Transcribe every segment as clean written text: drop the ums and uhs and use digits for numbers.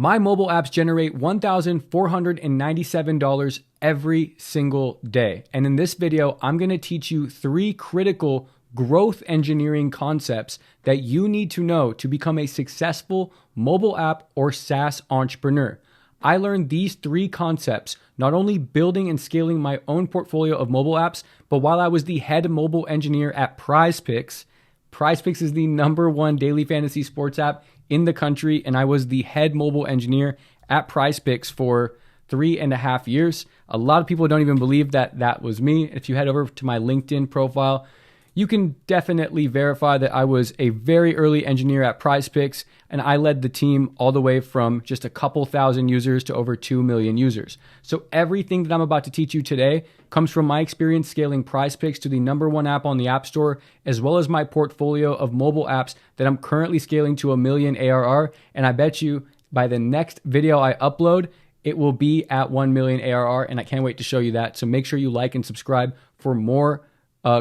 My mobile apps generate $1,497 every single day. And in this video, I'm going to teach you 3 critical growth engineering concepts that you need to know to become a successful mobile app or SaaS entrepreneur. I learned these 3 concepts not only building and scaling my own portfolio of mobile apps, but while I was the head mobile engineer at PrizePicks. PrizePicks is the #1 daily fantasy sports app in the country, and I was the head mobile engineer at PrizePicks for 3.5 years. A lot of people don't even believe that that was me. If you head over to my LinkedIn profile, you can definitely verify that I was a very early engineer at PrizePicks, and I led the team all the way from just a couple thousand users to over 2 million users. So everything that I'm about to teach you today comes from my experience scaling PrizePicks to the #1 app on the App Store, as well as my portfolio of mobile apps that I'm currently scaling to 1 million ARR. And I bet you by the next video I upload, it will be at 1 million ARR, and I can't wait to show you that. So make sure you like and subscribe for more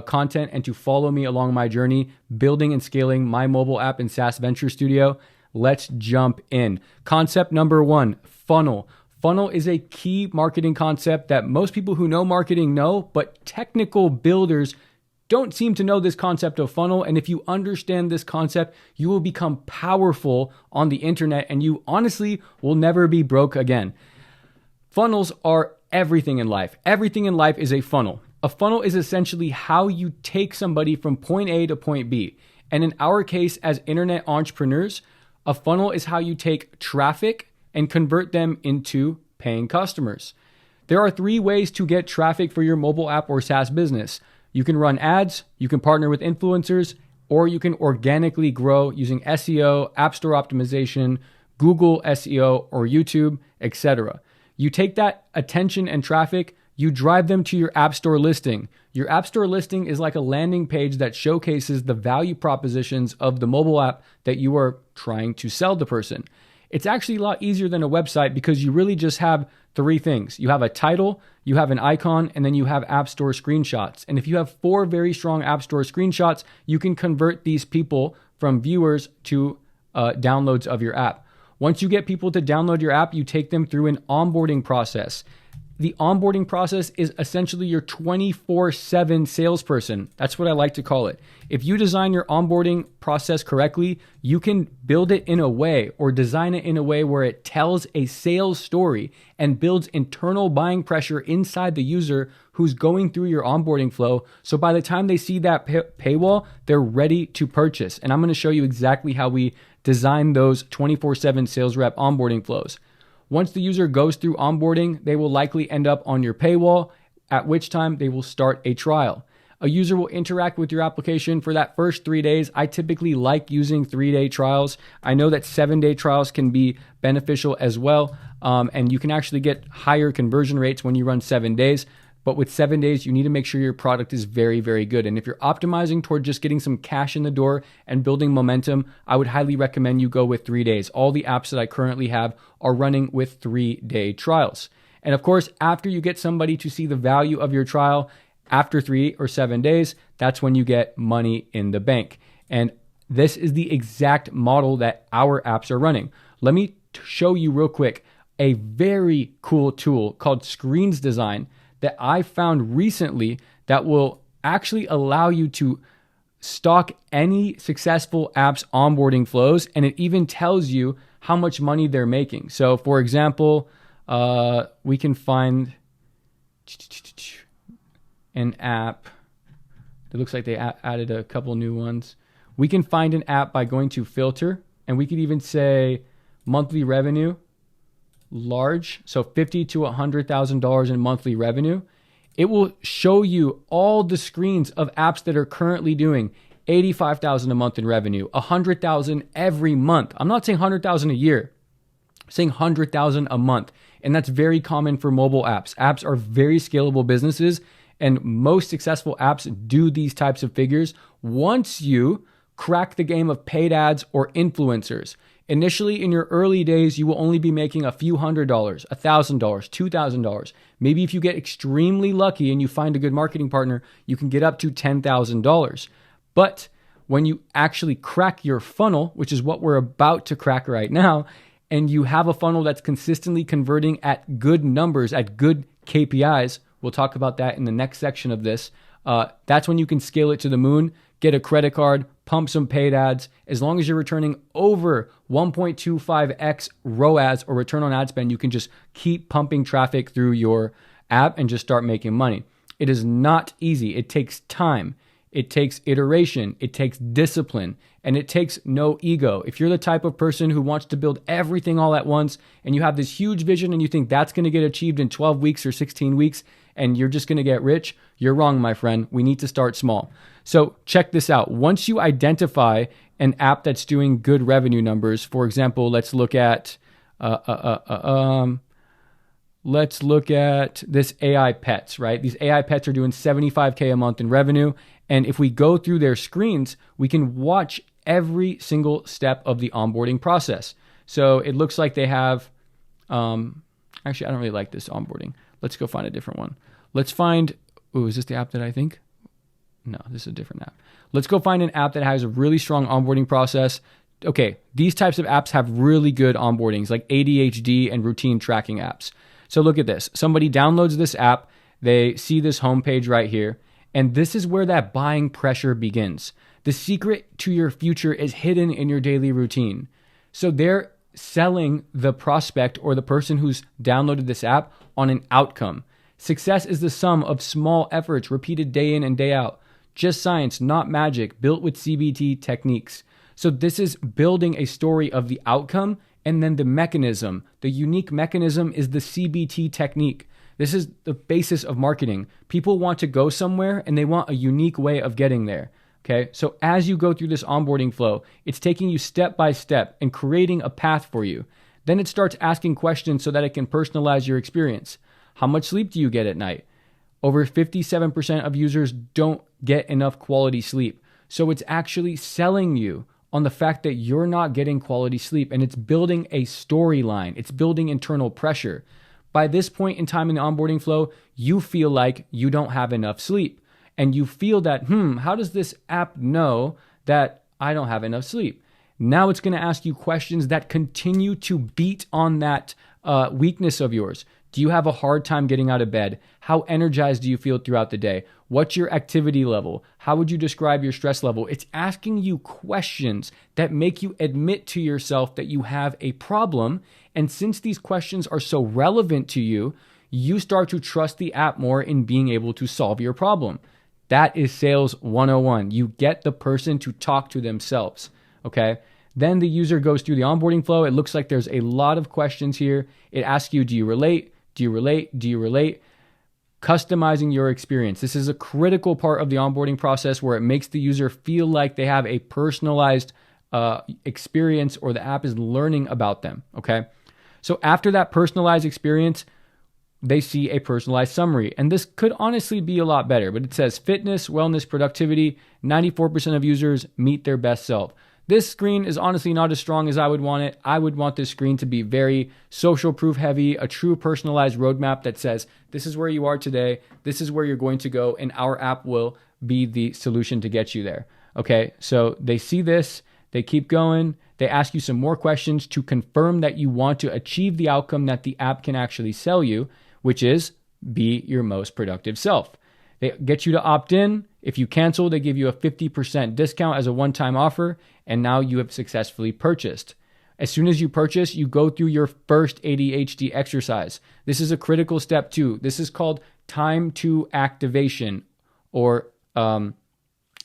content and to follow me along my journey building and scaling my mobile app and SaaS venture studio. Let's jump in. Concept number 1, funnel. Funnel is a key marketing concept that most people who know marketing know, but technical builders don't seem to know this concept of funnel. And if you understand this concept, you will become powerful on the internet and you honestly will never be broke again. Funnels are everything in life. Everything in life is a funnel. A funnel is essentially how you take somebody from point A to point B. And in our case, as internet entrepreneurs, a funnel is how you take traffic and convert them into paying customers. There are 3 ways to get traffic for your mobile app or SaaS business. You can run ads, you can partner with influencers, or you can organically grow using SEO, App Store optimization, Google SEO, or YouTube, etc. You take that attention and traffic, you drive them to your App Store listing. Your App Store listing is like a landing page that showcases the value propositions of the mobile app that you are trying to sell the person. It's actually a lot easier than a website because you really just have 3 things. You have a title, you have an icon, and then you have App Store screenshots. And if you have 4 very strong App Store screenshots, you can convert these people from viewers to downloads of your app. Once you get people to download your app, you take them through an onboarding process. The onboarding process is essentially your 24/7 salesperson. That's what I like to call it. If you design your onboarding process correctly, you can build it in a way or design it in a way where it tells a sales story and builds internal buying pressure inside the user who's going through your onboarding flow. So by the time they see that paywall, they're ready to purchase. And I'm going to show you exactly how we design those 24/7 sales rep onboarding flows. Once the user goes through onboarding, they will likely end up on your paywall, at which time they will start a trial. A user will interact with your application for that first 3 days. I typically like using 3-day trials. I know that 7-day trials can be beneficial as well, and you can actually get higher conversion rates when you run 7 days. But with 7 days, you need to make sure your product is very, very good. And if you're optimizing toward just getting some cash in the door and building momentum, I would highly recommend you go with 3 days. All the apps that I currently have are running with 3-day trials. And of course, after you get somebody to see the value of your trial, after 3 or 7 days, that's when you get money in the bank. And this is the exact model that our apps are running. Let me show you real quick a very cool tool called Screens Design that I found recently that will actually allow you to stock any successful app's onboarding flows, and it even tells you how much money they're making. So for example, we can find an app. It looks like they added a couple new ones. We can find an app by going to filter, and we could even say monthly revenue, large, so $50,000 to $100,000 in monthly revenue. It will show you all the screens of apps that are currently doing $85,000 a month in revenue, $100,000 every month. I'm not saying $100,000 a year, I'm saying $100,000 a month. And that's very common for mobile apps. Apps are very scalable businesses, and most successful apps do these types of figures once you crack the game of paid ads or influencers. Initially, in your early days, you will only be making a few $100, $1,000, $2,000. Maybe if you get extremely lucky and you find a good marketing partner, you can get up to $10,000. But when you actually crack your funnel, which is what we're about to crack right now, and you have a funnel that's consistently converting at good numbers, at good KPIs, we'll talk about that in the next section of this, that's when you can scale it to the moon, get a credit card, pump some paid ads. As long as you're returning over 1.25x ROAS, or return on ad spend, you can just keep pumping traffic through your app and just start making money. It is not easy. It takes time. It takes iteration. It takes discipline, and it takes no ego. If you're the type of person who wants to build everything all at once, and you have this huge vision and you think that's going to get achieved in 12 weeks or 16 weeks, and you're just going to get rich, you're wrong, my friend. We need to start small. So check this out. Once you identify an app that's doing good revenue numbers, for example, let's look at this AI Pets, right? These AI Pets are doing $75K a month in revenue. And if we go through their screens, we can watch every single step of the onboarding process. So it looks like they have, actually, I don't really like this onboarding. Let's go find a different one. Let's find, is this the app that I think? No, this is a different app. Let's go find an app that has a really strong onboarding process. Okay, these types of apps have really good onboardings, like ADHD and routine tracking apps. So look at this. Somebody downloads this app. They see this homepage right here. And this is where that buying pressure begins. The secret to your future is hidden in your daily routine. So they're selling the prospect or the person who's downloaded this app on an outcome. Success is the sum of small efforts repeated day in and day out. Just science, not magic, built with CBT techniques. So this is building a story of the outcome, and then the mechanism. The unique mechanism is the CBT technique. This is the basis of marketing. People want to go somewhere and they want a unique way of getting there. Okay. So as you go through this onboarding flow, it's taking you step by step and creating a path for you. Then it starts asking questions so that it can personalize your experience. How much sleep do you get at night? Over 57% of users don't get enough quality sleep. So it's actually selling you on the fact that you're not getting quality sleep, and it's building a storyline. It's building internal pressure. By this point in time in the onboarding flow, you feel like you don't have enough sleep, and you feel that, how does this app know that I don't have enough sleep? Now it's going to ask you questions that continue to beat on that weakness of yours. Do you have a hard time getting out of bed? How energized do you feel throughout the day? What's your activity level? How would you describe your stress level? It's asking you questions that make you admit to yourself that you have a problem. And since these questions are so relevant to you, you start to trust the app more in being able to solve your problem. That is sales 101. You get the person to talk to themselves, okay? Then the user goes through the onboarding flow. It looks like there's a lot of questions here. It asks you, do you relate? Do you relate? Do you relate? Customizing your experience. This is a critical part of the onboarding process where it makes the user feel like they have a personalized experience, or the app is learning about them, okay? So after that personalized experience, they see a personalized summary. And this could honestly be a lot better, but it says fitness, wellness, productivity, 94% of users meet their best self. This screen is honestly not as strong as I would want it. I would want this screen to be very social proof heavy, a true personalized roadmap that says, this is where you are today, this is where you're going to go, and our app will be the solution to get you there. Okay, so they see this, they keep going, they ask you some more questions to confirm that you want to achieve the outcome that the app can actually sell you, which is be your most productive self. They get you to opt in. If you cancel, they give you a 50% discount as a one-time offer, and now you have successfully purchased. As soon as you purchase, you go through your first ADHD exercise. This is a critical step too. This is called time to activation, or I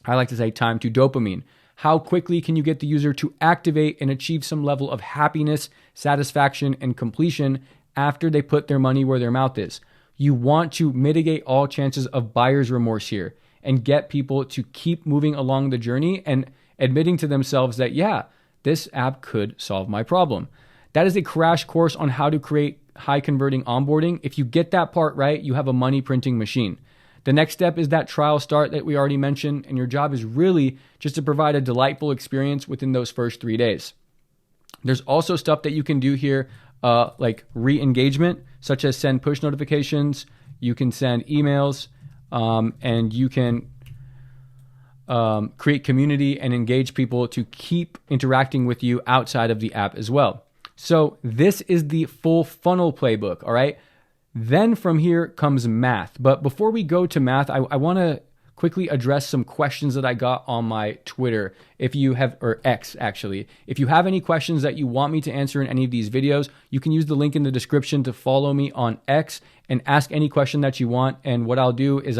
like to say time to dopamine. How quickly can you get the user to activate and achieve some level of happiness, satisfaction, and completion after they put their money where their mouth is? You want to mitigate all chances of buyer's remorse here and get people to keep moving along the journey and admitting to themselves that, yeah, this app could solve my problem. That is a crash course on how to create high converting onboarding. If you get that part right, you have a money printing machine. The next step is that trial start that we already mentioned, and your job is really just to provide a delightful experience within those first 3 days. There's also stuff that you can do here, like re-engagement, such as send push notifications. You can send emails, and you can create community and engage people to keep interacting with you outside of the app as well. So this is the full funnel playbook, all right? Then from here comes math. But before we go to math, I want to quickly address some questions that I got on my Twitter. If you have, or X actually, if you have any questions that you want me to answer in any of these videos, you can use the link in the description to follow me on X and ask any question that you want. And what I'll do is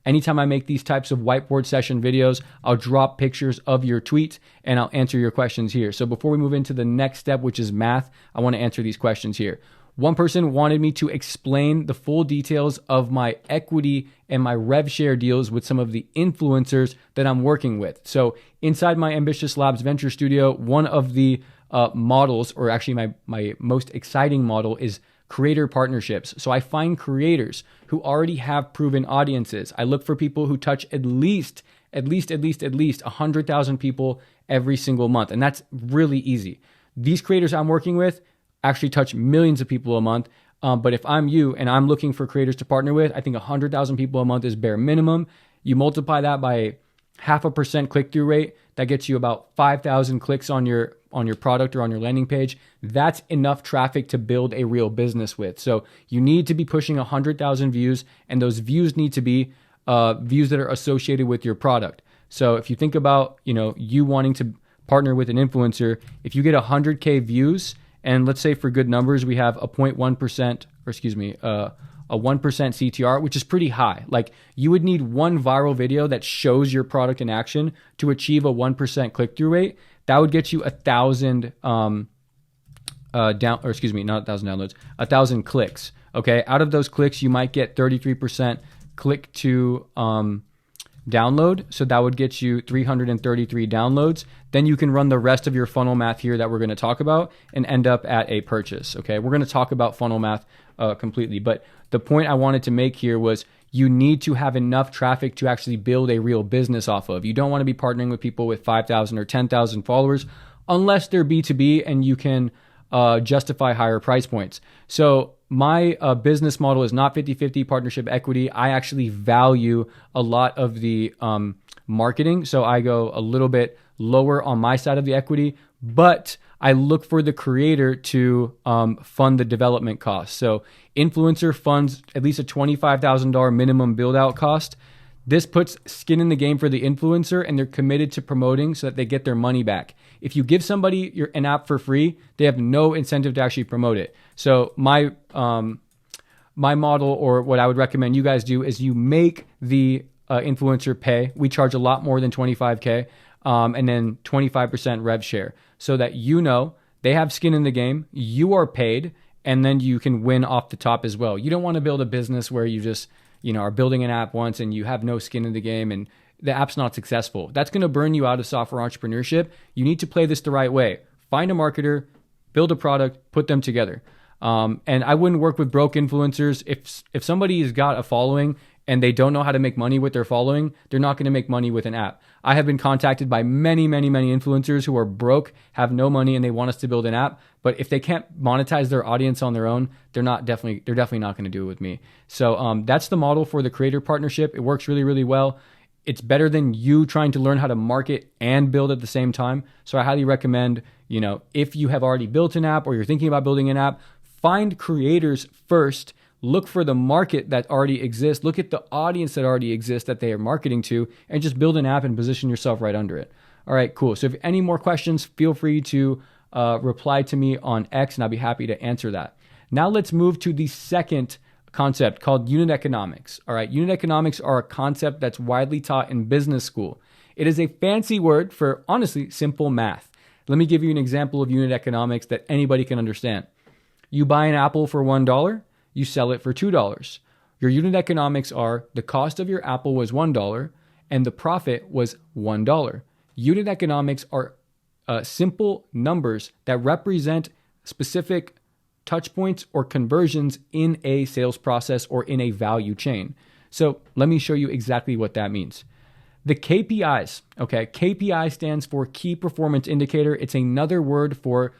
anytime I make these types of whiteboard session videos, I'll drop pictures of your tweet and I'll answer your questions here. So before we move into the next step, which is math, I want to answer these questions here. One person wanted me to explain the full details of my equity and my rev share deals with some of the influencers that I'm working with. So inside my Ambitious Labs Venture Studio, one of the models, or actually my most exciting model, is creator partnerships. So I find creators who already have proven audiences. I look for people who touch at least 100,000 people every single month. And that's really easy. These creators I'm working with actually touch millions of people a month. But if I'm you and I'm looking for creators to partner with, I think 100,000 people a month is bare minimum. You multiply that by 0.5% click-through rate, that gets you about 5,000 clicks on your product or on your landing page. That's enough traffic to build a real business with. So you need to be pushing 100,000 views, and those views need to be views that are associated with your product. So if you think about, you wanting to partner with an influencer, if you get 100K views, and let's say for good numbers, we have a 1% CTR, which is pretty high. Like, you would need one viral video that shows your product in action to achieve a 1% click-through rate. That would get you 1,000 1,000 clicks. Okay. Out of those clicks, you might get 33% click to download. So that would get you 333 downloads. Then you can run the rest of your funnel math here that we're going to talk about and end up at a purchase. Okay. We're going to talk about funnel math completely. But the point I wanted to make here was you need to have enough traffic to actually build a real business off of. You don't want to be partnering with people with 5,000 or 10,000 followers unless they're B2B and you can justify higher price points. So my business model is not 50-50 partnership equity. I actually value a lot of the marketing. So I go a little bit lower on my side of the equity, but I look for the creator to fund the development costs. So influencer funds at least a $25,000 minimum build out cost. This puts skin in the game for the influencer, and they're committed to promoting so that they get their money back. If you give somebody an app for free, they have no incentive to actually promote it. So my model, or what I would recommend you guys do, is you make the influencer pay. We charge a lot more than 25K, and then 25% rev share, so that they have skin in the game, you are paid, and then you can win off the top as well. You don't want to build a business where you just are building an app once and you have no skin in the game and the app's not successful. That's going to burn you out of software entrepreneurship. You need to play this the right way. Find a marketer, build a product, put them together. And I wouldn't work with broke influencers. If somebody has got a following and they don't know how to make money with their following, they're not going to make money with an app. I have been contacted by many influencers who are broke, have no money, and they want us to build an app. But if they can't monetize their audience on their own, they're definitely not going to do it with me. So that's the model for the creator partnership. It works really, really well. It's better than you trying to learn how to market and build at the same time. So I highly recommend, if you have already built an app or you're thinking about building an app, find creators first. Look for the market that already exists. Look at the audience that already exists that they are marketing to, and just build an app and position yourself right under it. All right, cool. So if any more questions, feel free to reply to me on X, and I'll be happy to answer that. Now let's move to the second concept called unit economics. All right, unit economics are a concept that's widely taught in business school. It is a fancy word for, honestly, simple math. Let me give you an example of unit economics that anybody can understand. You buy an apple for $1. You sell it for $2. Your unit economics are the cost of your apple was $1 and the profit was $1. Unit economics are simple numbers that represent specific touch points or conversions in a sales process or in a value chain. So let me show you exactly what that means. The KPIs, okay, KPI stands for Key Performance Indicator. It's another word for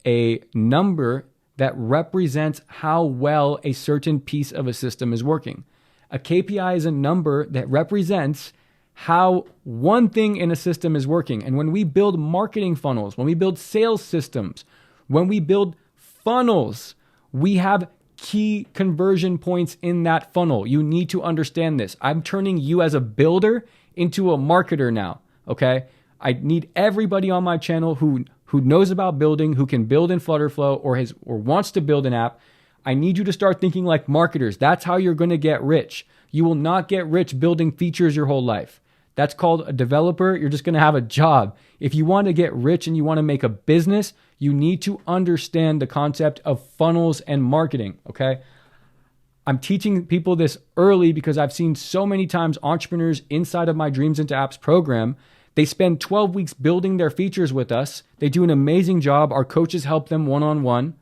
a number that represents how well a certain piece of a system is working. A KPI is a number that represents how one thing in a system is working. And when we build marketing funnels, when we build sales systems, When we build funnels, we have key conversion points in that funnel. You need to understand this. I'm turning you as a builder into a marketer now, okay? I need everybody on my channel who knows about building, who can build in Flutterflow or wants to build an app. I need you to start thinking like marketers. That's how you're going to get rich. You will not get rich building features your whole life. That's called a developer. You're just going to have a job. If you want to get rich and you want to make a business, you need to understand the concept of funnels and marketing, okay? I'm teaching people this early because I've seen so many times entrepreneurs inside of my Dreams into Apps program, they spend 12 weeks building their features with us. They do an amazing job. Our coaches help them one-on-one.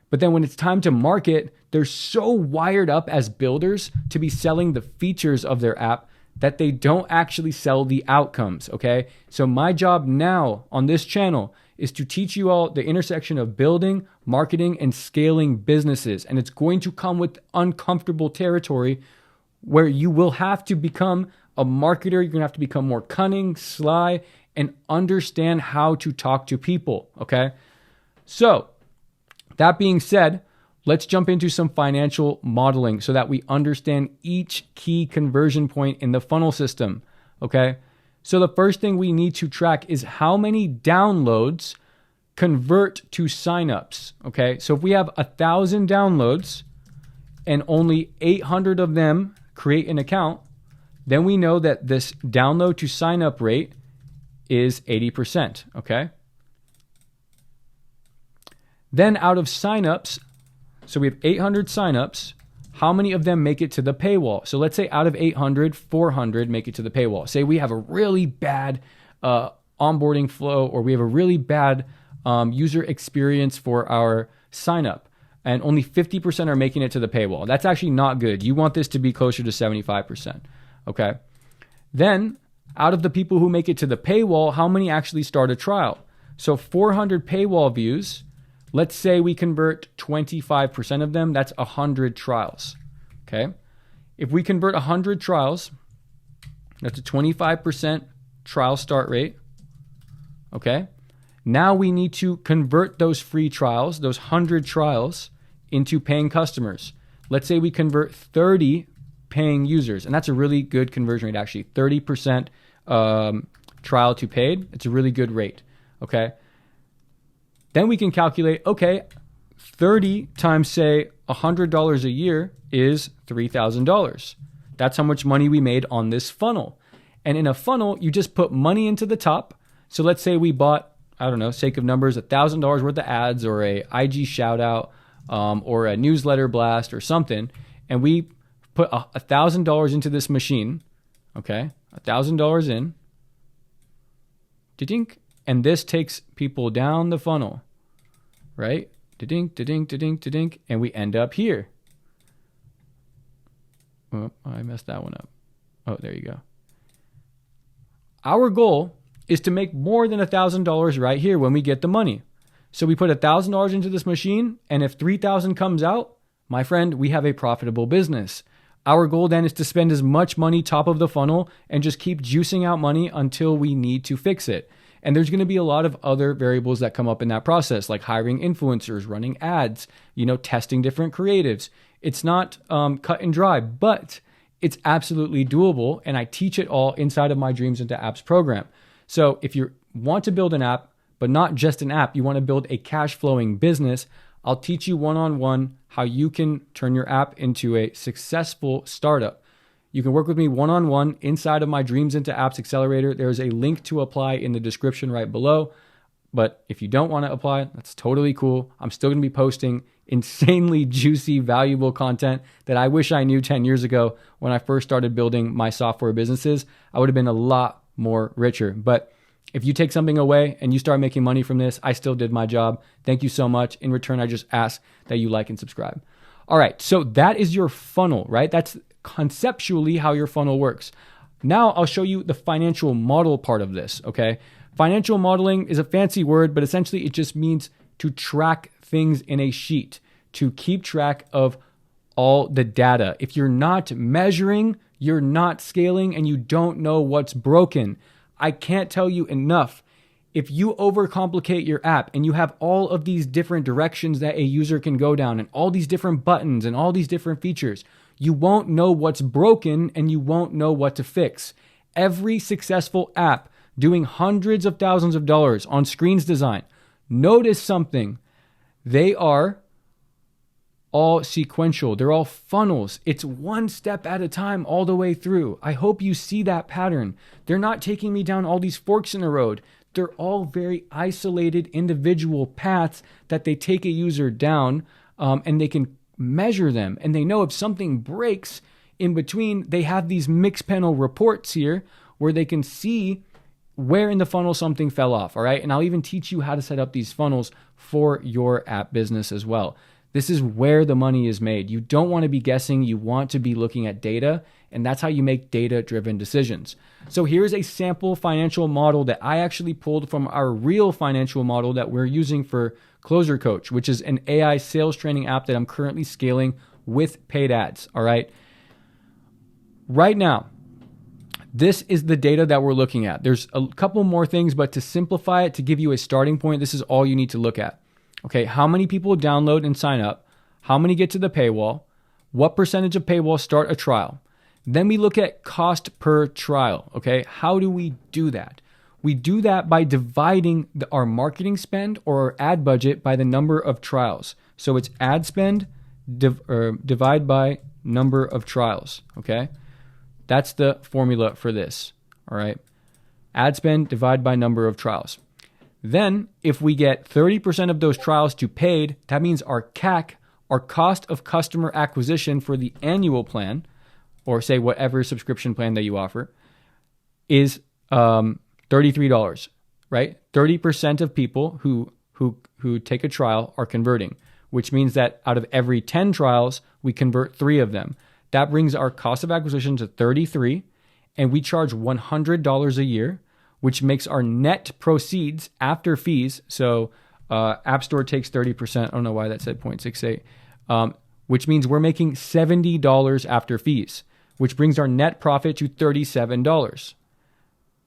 But then when it's time to market, they're so wired up as builders to be selling the features of their app that they don't actually sell the outcomes, okay? So my job now on this channel is to teach you all the intersection of building, marketing, and scaling businesses. And it's going to come with uncomfortable territory where you will have to become a marketer. You're going to have to become more cunning, sly, and understand how to talk to people, okay? So that being said, let's jump into some financial modeling so that we understand each key conversion point in the funnel system, okay? So the first thing we need to track is how many downloads convert to signups, okay? So if we have 1,000 downloads and only 800 of them create an account, then we know that this download to signup rate is 80%, okay? Then out of signups, so we have 800 signups, how many of them make it to the paywall? So let's say out of 800, 400 make it to the paywall. Say we have a really bad onboarding flow, or we have a really bad user experience for our sign up, and only 50% are making it to the paywall. That's actually not good. You want this to be closer to 75%, okay? Then out of the people who make it to the paywall, how many actually start a trial? So 400 paywall views, let's say we convert 25% of them, that's 100 trials, okay? If we convert 100 trials, that's a 25% trial start rate, okay? Now we need to convert those free trials, those 100 trials, into paying customers. Let's say we convert 30 paying users, and that's a really good conversion rate actually, 30% trial to paid. It's a really good rate, okay? Then we can calculate, okay, 30 times, say, $100 a year is $3,000. That's how much money we made on this funnel. And in a funnel, you just put money into the top. So let's say we bought, I don't know, sake of numbers, $1,000 worth of ads or a IG shout out or a newsletter blast or something. And we put $1,000 into this machine, okay, $1,000 in, da-dink. And this takes people down the funnel, right? Da-dink, da-dink, da-dink, da-dink, and we end up here. Oh, I messed that one up. Oh, there you go. Our goal is to make more than $1,000 right here when we get the money. So we put $1,000 into this machine, and if 3,000 comes out, my friend, we have a profitable business. Our goal then is to spend as much money top of the funnel and just keep juicing out money until we need to fix it. And there's going to be a lot of other variables that come up in that process, like hiring influencers, running ads, testing different creatives. It's not cut and dry, but it's absolutely doable. And I teach it all inside of my Dreams into Apps program. So if you want to build an app, but not just an app, you want to build a cash flowing business, I'll teach you one-on-one how you can turn your app into a successful startup. You can work with me one-on-one inside of my Dreams into Apps Accelerator. There's a link to apply in the description right below. But if you don't want to apply, that's totally cool. I'm still going to be posting insanely juicy, valuable content that I wish I knew 10 years ago when I first started building my software businesses. I would have been a lot more richer. But if you take something away and you start making money from this, I still did my job. Thank you so much. In return, I just ask that you like and subscribe. All right, so that is your funnel, right? That's conceptually how your funnel works. Now I'll show you the financial model part of this, okay? Financial modeling is a fancy word, but essentially it just means to track things in a sheet, to keep track of all the data. If you're not measuring, you're not scaling, and you don't know what's broken. I can't tell you enough. if you overcomplicate your app and you have all of these different directions that a user can go down and all these different buttons and all these different features, you won't know what's broken and you won't know what to fix. Every successful app doing hundreds of thousands of dollars on screens design, notice something. They are all sequential. They're all funnels. It's one step at a time all the way through. I hope you see that pattern. They're not taking me down all these forks in the road. They're all very isolated individual paths that they take a user down, and they can measure them. And they know if something breaks in between, they have these mix panel reports here where they can see where in the funnel something fell off. All right. And I'll even teach you how to set up these funnels for your app business as well. This is where the money is made. You don't want to be guessing. You want to be looking at data, and that's how you make data-driven decisions. So here's a sample financial model that I actually pulled from our real financial model that we're using for Closer Coach, which is an AI sales training app that I'm currently scaling with paid ads. All right. Right now, this is the data that we're looking at. There's a couple more things, but to simplify it, to give you a starting point, this is all you need to look at. Okay, how many people download and sign up? How many get to the paywall? What percentage of paywall start a trial? Then we look at cost per trial. Okay, how do we do that? We do that by dividing our marketing spend or our ad budget by the number of trials. So it's ad spend divide by number of trials. Okay, that's the formula for this. All right, ad spend divide by number of trials. Then, if we get 30% of those trials to paid, that means our CAC, our cost of customer acquisition for the annual plan, or say whatever subscription plan that you offer, is $33, right? 30% of people who take a trial are converting, which means that out of every 10 trials, we convert 3 of them. That brings our cost of acquisition to $33, and we charge $100 a year, which makes our net proceeds after fees. So App Store takes 30%. I don't know why that said 0.68, which means we're making $70 after fees, which brings our net profit to $37.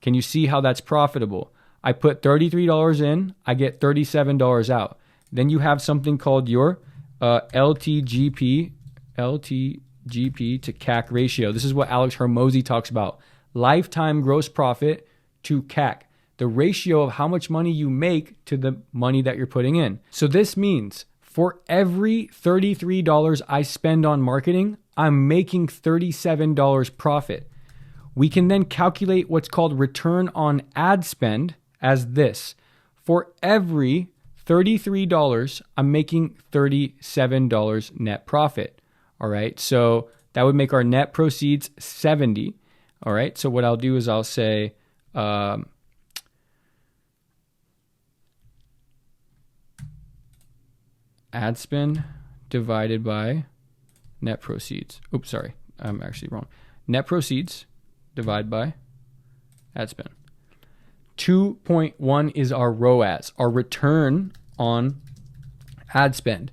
Can you see how that's profitable? I put $33 in, I get $37 out. Then you have something called your LTGP to CAC ratio. This is what Alex Hormozi talks about. Lifetime gross profit to CAC, the ratio of how much money you make to the money that you're putting in. So this means for every $33 I spend on marketing, I'm making $37 profit. We can then calculate what's called return on ad spend as this. For every $33, I'm making $37 net profit. All right. So that would make our net proceeds 70. All right. So what I'll do is I'll say, ad spend divided by net proceeds. Oops, sorry. I'm actually wrong. Net proceeds divided by ad spend. 2.1 is our ROAS, our return on ad spend.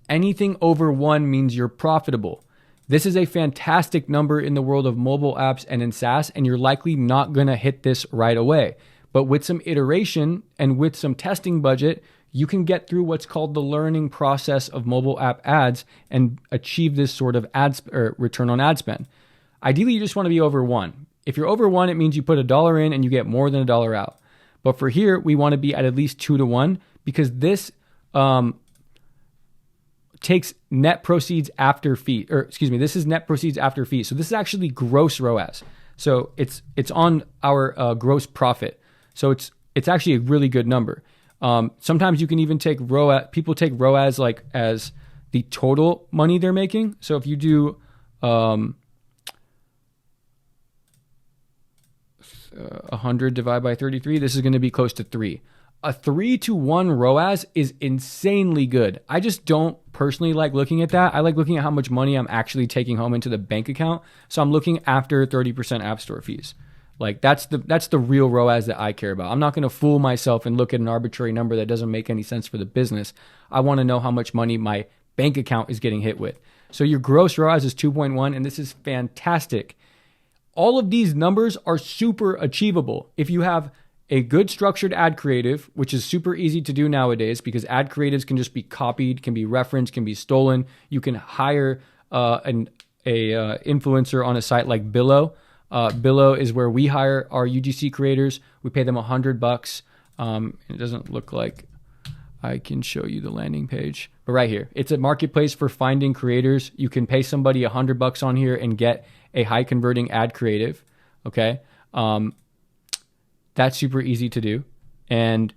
Anything over 1 means you're profitable. This is a fantastic number in the world of mobile apps and in SaaS, and you're likely not going to hit this right away. But with some iteration and with some testing budget, you can get through what's called the learning process of mobile app ads and achieve this sort of return on ad spend. Ideally, you just want to be over 1. If you're over 1, it means you put $1 in and you get more than $1 out. But for here, we want to be at least 2 to 1 because this takes net proceeds after fee, this is net proceeds after fee. So this is actually gross ROAS. So it's on our gross profit. So it's actually a really good number. Sometimes you can even take ROAS. People take ROAS like as the total money they're making. So if you do 100 divided by 33, this is going to be close to 3. A 3 to 1 ROAS is insanely good. I just don't personally like looking at that. I like looking at how much money I'm actually taking home into the bank account. So I'm looking after 30% App Store fees. Like that's the real ROAS that I care about. I'm not going to fool myself and look at an arbitrary number that doesn't make any sense for the business. I want to know how much money my bank account is getting hit with. So your gross ROAS is 2.1, and this is fantastic. All of these numbers are super achievable. If you have a good structured ad creative, which is super easy to do nowadays because ad creatives can just be copied, can be referenced, can be stolen. You can hire an influencer on a site like Billo. Billo is where we hire our UGC creators. We pay them $100. It doesn't look like I can show you the landing page, but right here, it's a marketplace for finding creators. You can pay somebody $100 on here and get a high converting ad creative. Okay. That's super easy to do. And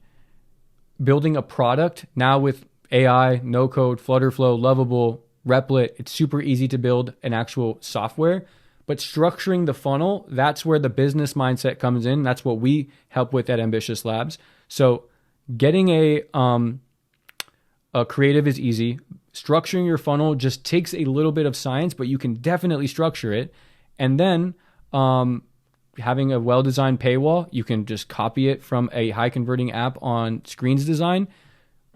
building a product now with AI, no code, Flutterflow, Lovable, Replit, it's super easy to build an actual software. But structuring the funnel, that's where the business mindset comes in. That's what we help with at Ambitious Labs. So getting a creative is easy. Structuring your funnel just takes a little bit of science, but you can definitely structure it. And then having a well-designed paywall, you can just copy it from a high-converting app on Screens Design.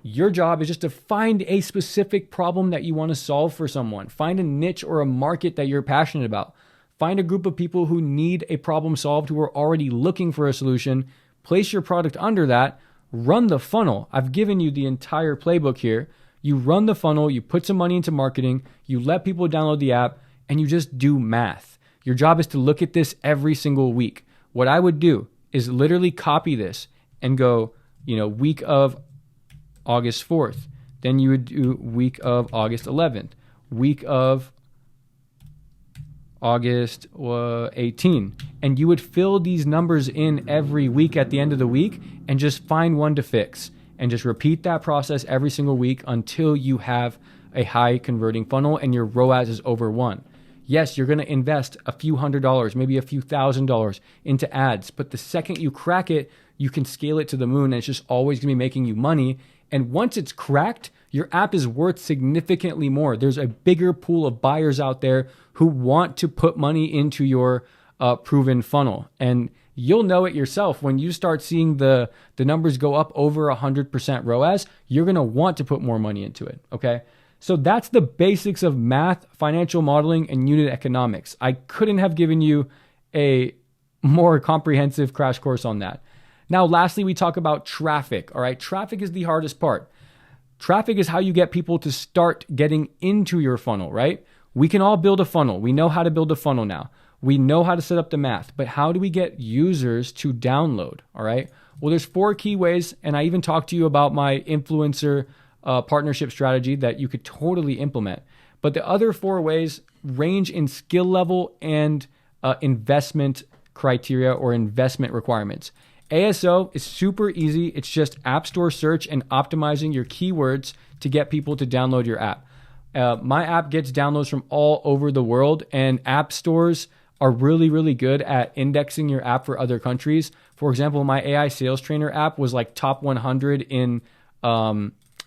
Your job is just to find a specific problem that you want to solve for someone. Find a niche or a market that you're passionate about. Find a group of people who need a problem solved, who are already looking for a solution. Place your product under that. Run the funnel. I've given you the entire playbook here. You run the funnel, you put some money into marketing, you let people download the app, and you just do math. Your job is to look at this every single week. What I would do is literally copy this and go, week of August 4th. Then you would do week of August 11th, week of August 18. And you would fill these numbers in every week at the end of the week and just find one to fix. And just repeat that process every single week until you have a high converting funnel and your ROAS is over 1. Yes, you're going to invest a few $100s, maybe a few $1,000s into ads. But the second you crack it, you can scale it to the moon and it's just always going to be making you money. And once it's cracked, your app is worth significantly more. There's a bigger pool of buyers out there who want to put money into your proven funnel. And you'll know it yourself. When you start seeing the numbers go up over 100% ROAS, you're going to want to put more money into it. Okay. So that's the basics of math, financial modeling, and unit economics. I couldn't have given you a more comprehensive crash course on that. Now, lastly, we talk about traffic. All right. Traffic is the hardest part. Traffic is how you get people to start getting into your funnel, right? We can all build a funnel. We know how to build a funnel now. We know how to set up the math, but how do we get users to download? All right. Well, there's 4 key ways. And I even talked to you about my influencer partnership strategy that you could totally implement. But the other 4 ways range in skill level and investment criteria or investment requirements. ASO is super easy. It's just App Store search and optimizing your keywords to get people to download your app. My app gets downloads from all over the world, and app stores are really, really good at indexing your app for other countries. For example, my AI Sales Trainer app was like top 100 in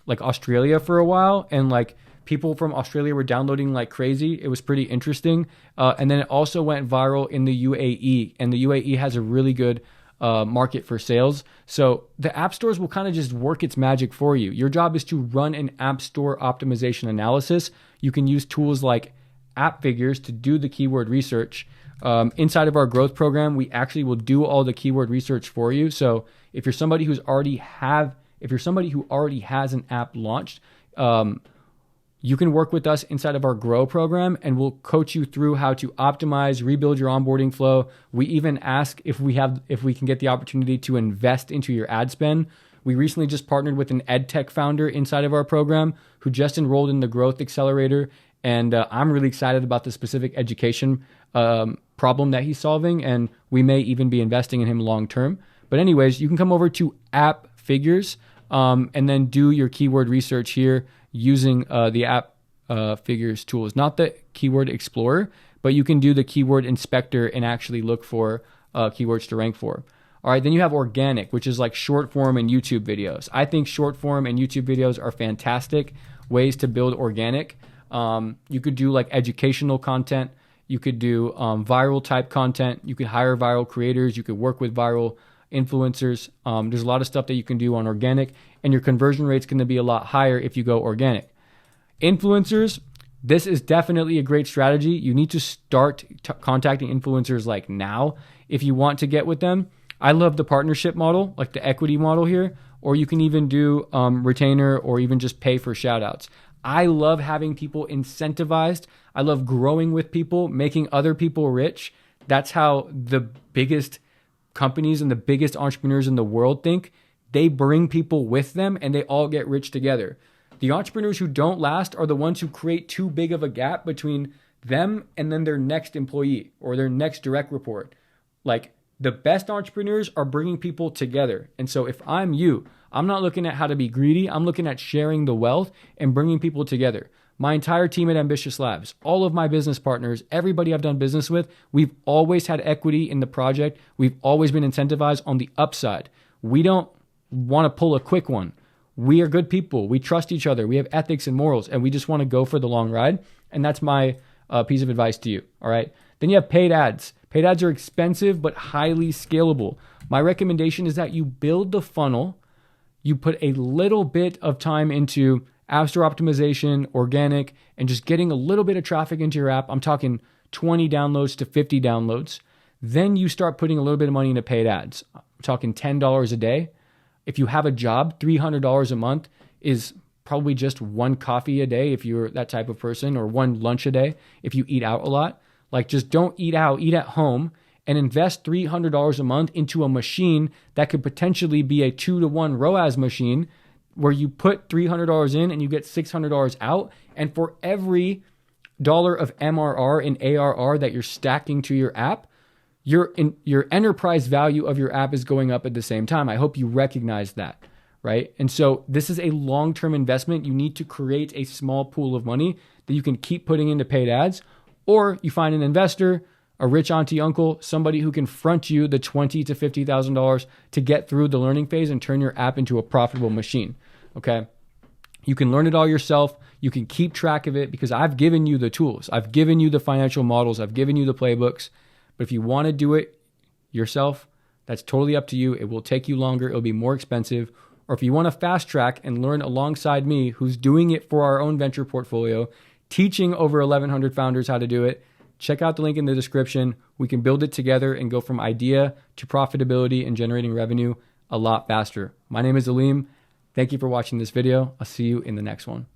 like Australia for a while, and like people from Australia were downloading like crazy. It was pretty interesting. And then it also went viral in the UAE, and the UAE has a really good market for sales. So the app stores will kind of just work its magic for you. Your job is to run an app store optimization analysis. You can use tools like App Figures to do the keyword research. Inside of our growth program, we actually will do all the keyword research for you. So if you're somebody who already has an app launched, you can work with us inside of our Grow program, and we'll coach you through how to optimize, rebuild your onboarding flow. We even ask if we can get the opportunity to invest into your ad spend. We recently just partnered with an ed tech founder inside of our program who just enrolled in the Growth Accelerator. And I'm really excited about the specific education problem that he's solving, and we may even be investing in him long term. But anyways, you can come over to App Figures and then do your keyword research here using the App Figures tools, not the Keyword Explorer, but you can do the Keyword Inspector and actually look for keywords to rank for. All right, then you have organic, which is like short form and YouTube videos. I think short form and YouTube videos are fantastic ways to build organic. You could do like educational content. You could do viral type content. You could hire viral creators. You could work with viral influencers. There's a lot of stuff that you can do on organic, and your conversion rate's going to be a lot higher if you go organic. Influencers, this is definitely a great strategy. You need to start contacting influencers like now if you want to get with them. I love the partnership model, like the equity model here, or you can even do retainer or even just pay for shout outs. I love having people incentivized. I love growing with people, making other people rich. That's how the biggest companies and the biggest entrepreneurs in the world think. They bring people with them and they all get rich together. The entrepreneurs who don't last are the ones who create too big of a gap between them and then their next employee or their next direct report. Like, the best entrepreneurs are bringing people together. And so if I'm you, I'm not looking at how to be greedy. I'm looking at sharing the wealth and bringing people together. My entire team at Ambitious Labs, all of my business partners, everybody I've done business with, we've always had equity in the project. We've always been incentivized on the upside. We don't want to pull a quick one. We are good people. We trust each other. We have ethics and morals, and we just want to go for the long ride. And that's my piece of advice to you. All right. Then you have paid ads. Paid ads are expensive, but highly scalable. My recommendation is that you build the funnel. You put a little bit of time into app store optimization, organic, and just getting a little bit of traffic into your app. I'm talking 20 downloads to 50 downloads. Then you start putting a little bit of money into paid ads. I'm talking $10 a day. If you have a job, $300 a month is probably just one coffee a day if you're that type of person, or one lunch a day if you eat out a lot. Like, just don't eat out, eat at home, and invest $300 a month into a machine that could potentially be a 2-to-1 ROAS machine where you put $300 in and you get $600 out. And for every dollar of MRR and ARR that you're stacking to your app, your enterprise value of your app is going up at the same time. I hope you recognize that, right? And so this is a long-term investment. You need to create a small pool of money that you can keep putting into paid ads, or you find an investor, a rich auntie uncle, somebody who can front you the $20,000 to $50,000 to get through the learning phase and turn your app into a profitable machine. Okay. You can learn it all yourself. You can keep track of it because I've given you the tools. I've given you the financial models. I've given you the playbooks. But if you want to do it yourself, that's totally up to you. It will take you longer. It'll be more expensive. Or if you want to fast track and learn alongside me, who's doing it for our own venture portfolio, teaching over 1,100 founders how to do it, check out the link in the description. We can build it together and go from idea to profitability and generating revenue a lot faster. My name is Aleem. Thank you for watching this video. I'll see you in the next one.